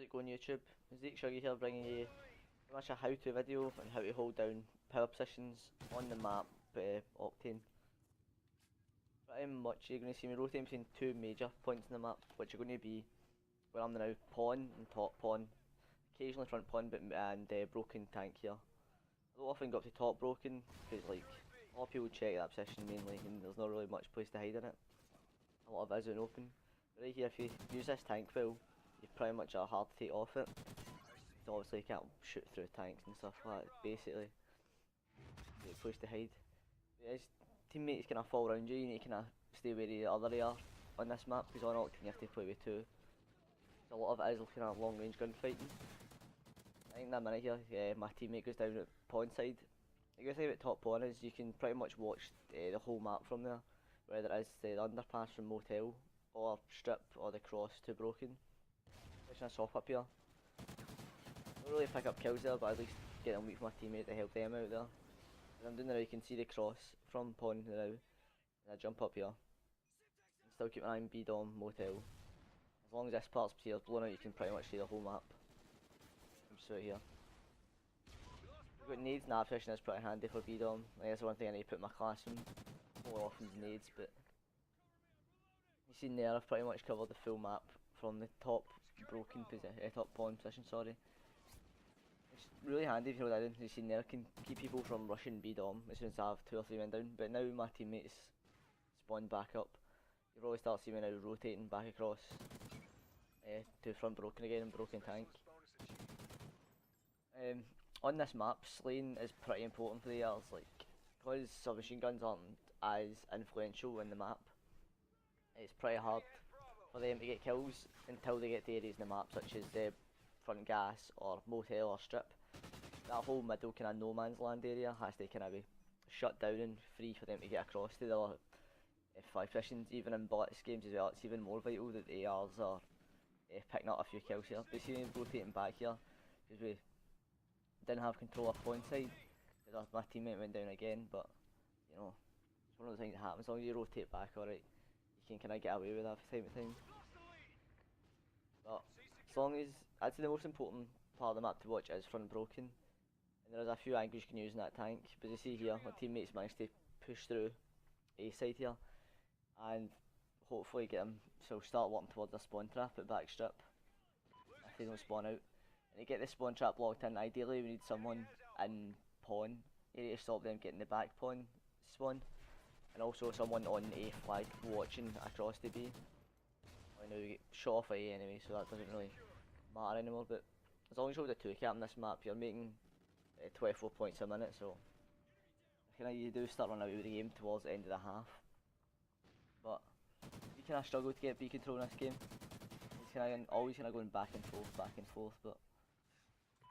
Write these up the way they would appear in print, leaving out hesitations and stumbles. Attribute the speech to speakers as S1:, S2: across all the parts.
S1: How's it going, YouTube? Zeke Shuggy here, bringing you pretty much a how-to video on how to hold down power positions on the map, Octane. Pretty much you're going to see me rotating between two major points in the map, which are going to be where I'm now pawn and top pawn, occasionally front pawn, and broken tank here. I don't often go up to top broken because like a lot of people check that position mainly, and there's not really much place to hide in it. A lot of it is open. But right here, if you use this tank build, you pretty much are hard to take off it. So obviously you can't shoot through tanks and stuff like that, basically. Great place to hide. But as teammates kind of fall around you, you need to kind of stay wary of the other are on this map, because on Octane you have to play with two. So a lot of it is kind of long range gunfighting. I think that minute here, my teammate goes down at pawn side. The good thing about top pawn is you can pretty much watch the whole map from there, whether it is the underpass from motel, or strip, or the cross to broken. Pushing a soft up here. Don't really pick up kills there, but at least get them weak for my teammate to help them out there. As I'm doing now, you can see the cross from pawn now, and I jump up here. And still keep an eye on B-dom, motel. As long as this part's here blown out, you can pretty much see the whole map. I'm just right here. We've got nades, nav fishing is pretty handy for B-dom. I guess that's one thing I need to put in my class in more often than nades, but you see there, I've pretty much covered the full map from the top broken position, top pawn position, sorry. It's really handy if you know that you see there, can keep people from rushing B-dom as soon as I have 2 or 3 men down, but now my teammates spawned back up. You probably start seeing me now rotating back across to front broken again and broken tank. On this map, slaying is pretty important for the ARs, like, because submachine guns aren't as influential in the map, it's pretty hard for them to get kills until they get to areas in the map such as the front gas or motel or strip. That whole middle kind of no man's land area has to kind of be shut down and free for them to get across to the other five positions. Even in blitz games as well, it's even more vital that the ARs are picking up a few kills here. But see me rotating back here because we didn't have control of pawn side. My teammate went down again, but you know, it's one of the things that happens. As long as you rotate back, alright, you can kind of get away with that from time to time. But as long as, I'd say the most important part of the map to watch is front broken, and there's a few angles you can use in that tank. But you see here, my teammates managed to push through A side here, and hopefully get them, so start working towards a spawn trap at back strip if they don't spawn out. And to get the spawn trap locked in, ideally we need someone in pawn area to stop them getting the back pawn spawn, and also someone on A flag watching across the B. I know you get shot off A anyway, so that doesn't really matter anymore, but as long as you hold a 2 cap on this map, you're making 24 points a minute, so you do start running out of the game towards the end of the half. But you kind of struggle to get B control in this game. It's always kind of going back and forth, but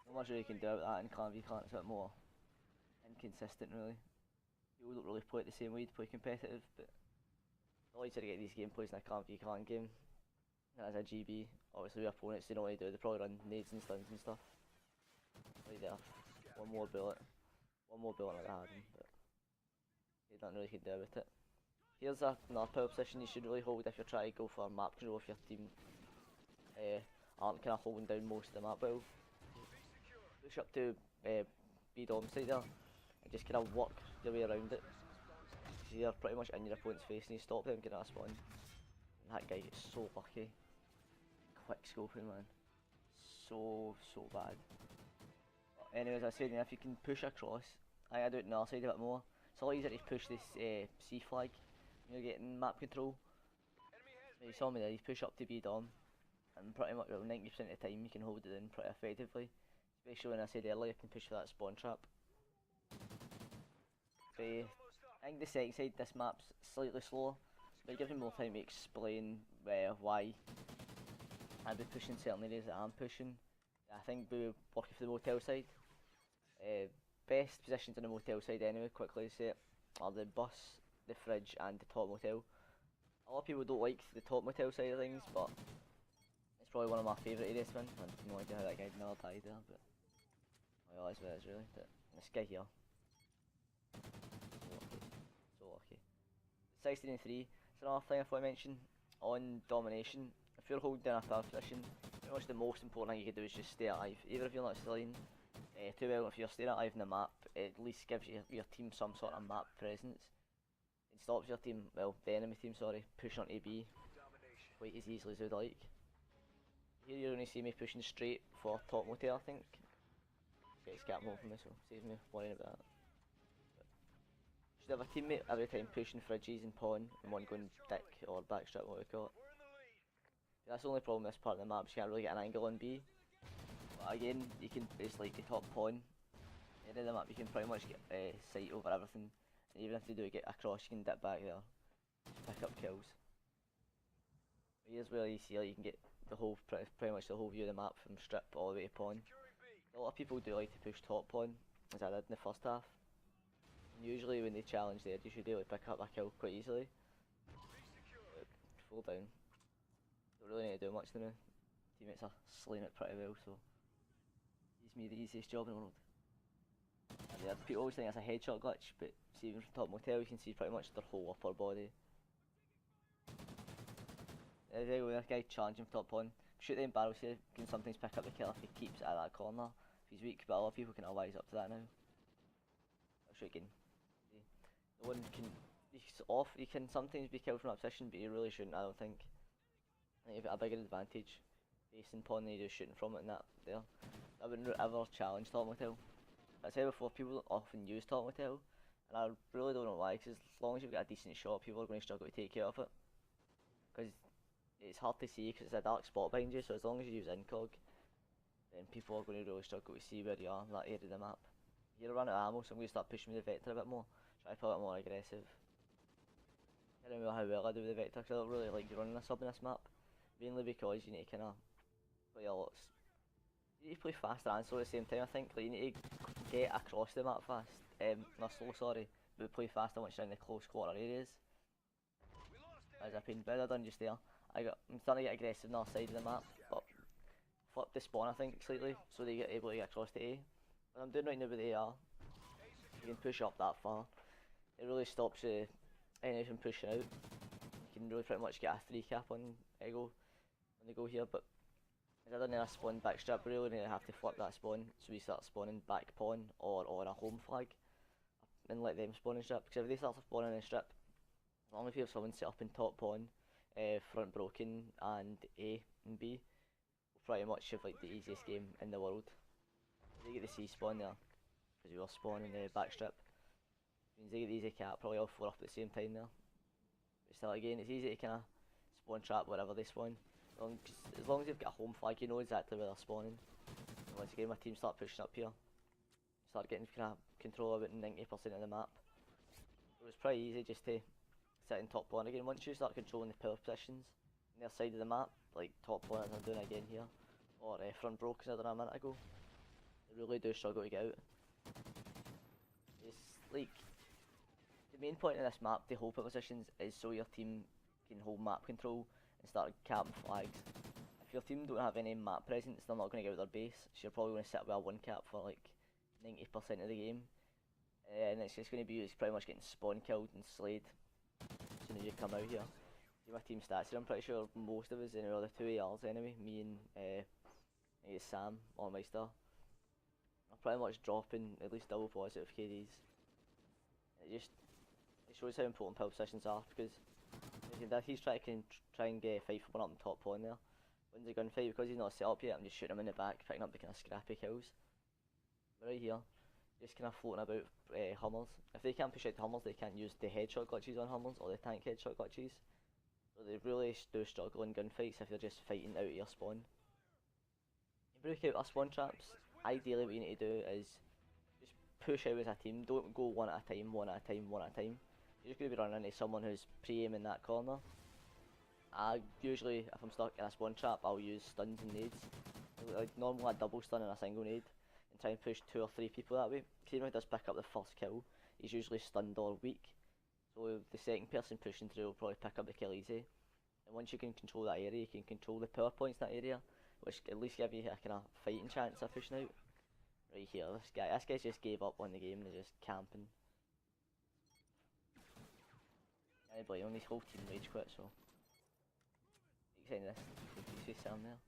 S1: not much really you can do about that in Clan v Clan. It's a bit more inconsistent really. People don't really play it the same way to play competitive, but it's always to get these gameplays in a Clan v Clan game. And as a GB, obviously our opponents, they know what to do, they probably run nades and stuns and stuff. Right there, one more bullet like I had him, but there's nothing really you can do with it. Here's another power position you should really hold if you're trying to go for map control if your team aren't kind of holding down most of the map well. Push up to B-dom side there and just kind of work your way around it. So you're pretty much in your opponent's face and you stop them getting a spawn. And that guy gets so lucky. Quick scoping, man. So bad. But anyways, I said, if you can push across, I do it on the other side a bit more. It's a lot easier to push this C flag when you're getting map control. But you saw me there, you push up to B-dom, and pretty much, well, 90% of the time you can hold it in pretty effectively. Especially when I said earlier, you can push for that spawn trap. But I think the second side, this map's slightly slower, but it gives me more time to explain why I'd be pushing certain areas that I'm pushing. I think we're working for the motel side. Best positions on the motel side anyway, quickly to say it, are the bus, the fridge and the top motel. A lot of people don't like the top motel side of things, but it's probably one of my favourite areas to win. I have no idea how that guy never died there, but well, that's what it is really. But this guy here, so lucky. 16 and 3. So another thing I thought I mentioned on domination if you're holding down a third position, pretty much the most important thing you can do is just stay alive. Even if you're not slaying too well, if you're staying alive in the map, it at least gives your team some sort of map presence. It stops your team, well, the enemy team, sorry, pushing onto B quite as easily as they'd like. Here you're going to see me pushing straight for top motel, I think. Gets cap home from me, so saves me worrying about that. Should have a teammate every time pushing fridges and pawn, and one going dick or backstrap, what we call it. That's the only problem with this part of the map, you can't really get an angle on B. But again, you can, it's like the top pawn area of the map, you can pretty much get sight over everything. And even if they do get across, you can dip back there, pick up kills. Here's where you see, like, you can get the whole, pretty much the whole view of the map from strip all the way to pawn. A lot of people do like to push top pawn, as I did in the first half. And usually when they challenge there, you should be able to pick up a kill quite easily. But full down. Don't really need to do much to me. Teammates are slaying it pretty well, so it's me the easiest job in the world. And yeah, people always think it's a headshot glitch, but see even from top motel you can see pretty much their whole upper body. There you go, this guy challenging top pawn. Shoot them barrels here, can sometimes pick up the kill if he keeps it at that corner. If he's weak, but a lot of people can wise up to that now. I'll shoot again. The one can, he's off, he can sometimes be killed from that position, but he really shouldn't, I don't think. I think you've got a bigger advantage facing pawn than you do shooting from it and that there. I wouldn't ever challenge top motel. As I said before, people often use top motel, and I really don't know why, because as long as you've got a decent shot, people are going to struggle to take care of it. Because it's hard to see because it's a dark spot behind you, so as long as you use incog, then people are going to really struggle to see where you are in that area of the map. Here I run out of ammo, so I'm going to start pushing with the vector a bit more, try to be a bit more aggressive. I don't know how well I do with the vector, because I don't really like running a sub in this map, mainly because you need to kind of play a lot. You need to play fast and slow at the same time, I think. Like, you need to get across the map fast, not slow, sorry, but play faster once you're in the close quarter areas. As I've been better done just there. I'm starting to get aggressive on the side of the map, but flip the spawn I think slightly, so they get able to get across to A. What I'm doing right now with the AR, you can push up that far. It really stops the enemy from pushing out. You can really pretty much get a 3 cap on Ego when they go here, but as I don't need a spawn backstrap, we really need to have to flip that spawn, so we start spawning back pawn or on a home flag, and let them spawn in strip, because if they start spawning in strip, as long as we have someone set up in top pawn, front broken and A and B, we'll pretty much have like the easiest game in the world. They get the C spawn there, because we were spawning the backstrip. Means they get the easy cap, probably all 4 up at the same time there. But still again, it's easy to kind of spawn trap wherever they spawn. As long as you've got a home flag, you know exactly where they're spawning. And once again, my team start pushing up here. Start getting kind of control of about 90% of the map. It was pretty easy just to sit in top pawn again. Once you start controlling the power positions on their side of the map, like top pawn as I'm doing again here, or front broke as I done a minute ago, they really do struggle to get out. It's like, the main point of this map, the hold positions, is so your team can hold map control and start capping flags. If your team don't have any map presence, they're not going to get out their base, so you're probably going to sit with a 1 cap for like 90% of the game. And it's just going to be used pretty much getting spawn killed and slayed as soon as you come out here. See my team stats here, I'm pretty sure most of us in the 2 ARs anyway, me and I guess Sam or Meister, are pretty much dropping at least double positive KDs. It shows how important pill positions are, because he's trying and get a fight for one up in top pawn there. Wins a gunfight, because he's not set up yet, I'm just shooting him in the back, picking up the kind of scrappy kills. But right here, just kind of floating about Hummers. If they can't push out the Hummers, they can't use the headshot glitches on Hummers or the tank headshot glitches. So they really do struggle in gunfights if they're just fighting out of your spawn. You break out our spawn traps, ideally what you need to do is just push out as a team, don't go one at a time, one at a time, one at a time. You're just going to be running into someone who's pre-aiming that corner. Usually, if I'm stuck in a spawn trap, I'll use stuns and nades. Like normally a double stun and a single nade, and try and push 2 or 3 people that way. Even if he does pick up the first kill, he's usually stunned or weak. So the second person pushing through will probably pick up the kill easy. And once you can control that area, you can control the power points in that area, which at least give you a kind of fighting chance of pushing out. Right here, this guy's just gave up on the game and is just camping. Can't blame him, his whole team rage quit, so saying this, you see Sam there,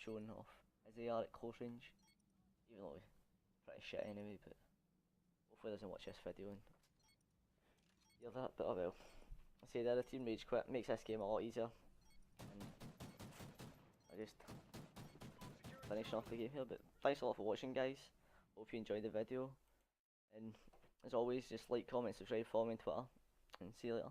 S1: showing off as they are at close range, even though he's pretty shit anyway, but hopefully he doesn't watch this video and hear that, but oh well. I say the other team rage quit, makes this game a lot easier, and I just finishing off the game here, but thanks a lot for watching guys, hope you enjoyed the video, and as always just like, comment, subscribe, follow me on Twitter, and see you later.